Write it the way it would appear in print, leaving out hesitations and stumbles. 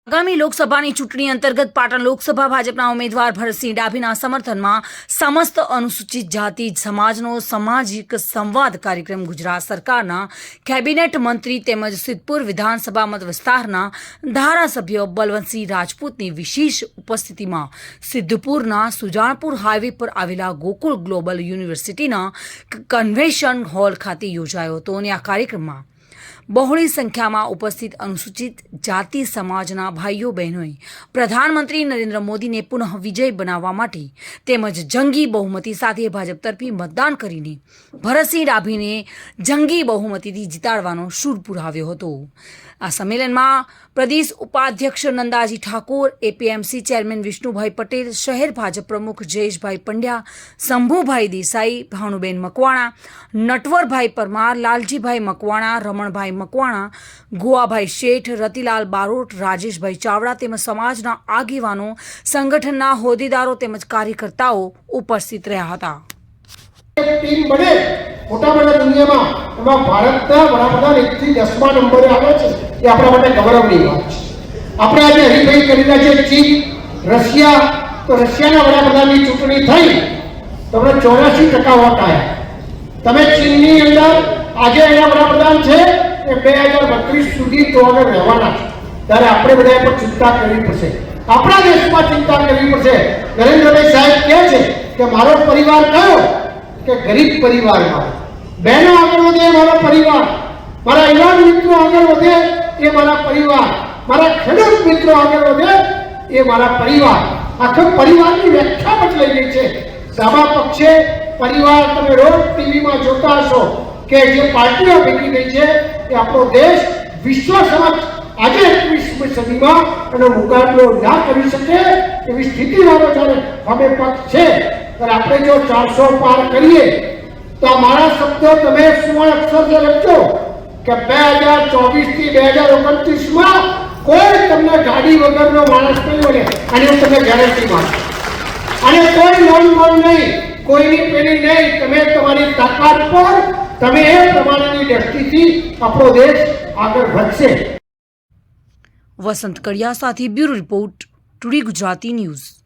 આગામી લોકસભાની ચૂંટણી અંતર્ગત પાટણ લોકસભા ભાજપના ઉમેદવાર ભરતસિંહ ડાભીના સમર્થનમાં સમસ્ત અનુસૂચિત જાતિ સમાજનો સામાજિક સંવાદ કાર્યક્રમ ગુજરાત સરકારના કેબિનેટ મંત્રી તેમજ સિદ્ધપુર વિધાનસભા મત વિસ્તારના ધારાસભ્ય બલવંતસિંહ રાજપૂતની વિશેષ ઉપસ્થિતિમાં સિદ્ધપુરના સુજાણપુર હાઈવે પર આવેલા ગોકુળ ગ્લોબલ યુનિવર્સિટીના કન્વેન્શન હોલ ખાતે યોજાયો હતો અને આ કાર્યક્રમમાં બહોળી સંખ્યામાં ઉપસ્થિત અનુસૂચિત જાતિ સમાજના ભાઈઓ બહેનોએ પ્રધાનમંત્રી નરેન્દ્ર મોદીને પુનઃ વિજય બનાવવા માટે તેમજ જંગી બહુમતી સાથે ભાજપ તરફી મતદાન કરીને ભરતસિંહ ડાભીને જંગી બહુમતીથી જીતાડવાનો સૂર પુરાવ્યો હતો। આ સંમેલનમાં પ્રદેશ ઉપાધ્યક્ષ નંદાજી ઠાકોર, એપીએમસી ચેરમેન વિષ્ણુભાઈ પટેલ, શહેર ભાજપ પ્રમુખ જયેશભાઈ પંડ્યા, શંભુભાઈ દેસાઈ, ભાનુબેન મકવાણા, નટવરભાઈ પરમાર, લાલજીભાઈ મકવાણા, રમણભાઈ મકવાણા, ગોવાભાઈ શેઠ, રતિલાલ બારોટ, રાજેશભાઈ ચાવડા તેમજ સમાજના આગેવાનો, સંગઠનના હોદ્દેદારો તેમજ કાર્યકર્તાઓ ઉપસ્થિત રહ્યા હતા। ટીમ બને મોટાભાગે દુનિયામાં એમાં ભારતના વડાપ્રધાન 1 થી 10મા નંબરે આવે છે એ આપણા માટે ગૌરવની વાત છે। આપણે આજે હરીફાઈ કરી રહ્યા છે ચીન, રશિયા, તો રશિયાના વડાપ્રધાનની ચૂંટણી થઈ તો આપણે 84% વોટ આવ્યા। તમે ચીનની અંદર આજે એના વડાપ્રધાન છે એ 2032 સુધી તો આગળ રહેવાના છે, ત્યારે આપણે બધાએ પણ ચિંતા કરવી પડશે, આપણા દેશમાં ચિંતા કરવી પડશે। નરેન્દ્રભાઈ સાહેબ કહે છે કે મારો પરિવાર કયો કે ગરીબ પરિવારમાં, બહેનો આગળ વધે મારો પરિવાર, મારા યુવાન મિત્રો આગળ વધે એ મારા પરિવાર, મારા ખેડૂત મિત્રો આગળ વધે એ મારા પરિવાર। આખો પરિવારની વ્યાખ્યા બદલાઈ ગઈ છે। સામા પક્ષે પરિવાર તમે રોજ ટીવીમાં જોતા હશો કે જે પાર્ટીઓ ભેગી ગઈ છે એ આપણો દેશ વિશ્વ સમક્ષ આજે 21મી સદીમાં એનો મુકાબલો ના કરી શકે એવી સ્થિતિવાળો જ્યારે અમે પક્ષ છે, ત્યારે આપણે જો 400 પાર કરીએ તો મારા શબ્દો તમે સુવર્ણ અક્ષરથી લખજો કે 2024 થી 2029માં કોઈ તમને ગાડી વગરનો માણસ નહીં મળે, અને હું તમને ગેરંટી માનું। અને કોઈ લોન નહીં, કોઈની પેલી નહીં, તમે તમારી તાકાત પર તમે એ પ્રમાણેની દ્રષ્ટિથી આપણો દેશ આગળ વધશે। વસંત કડિયા સાથે bureau report, today Gujarati news.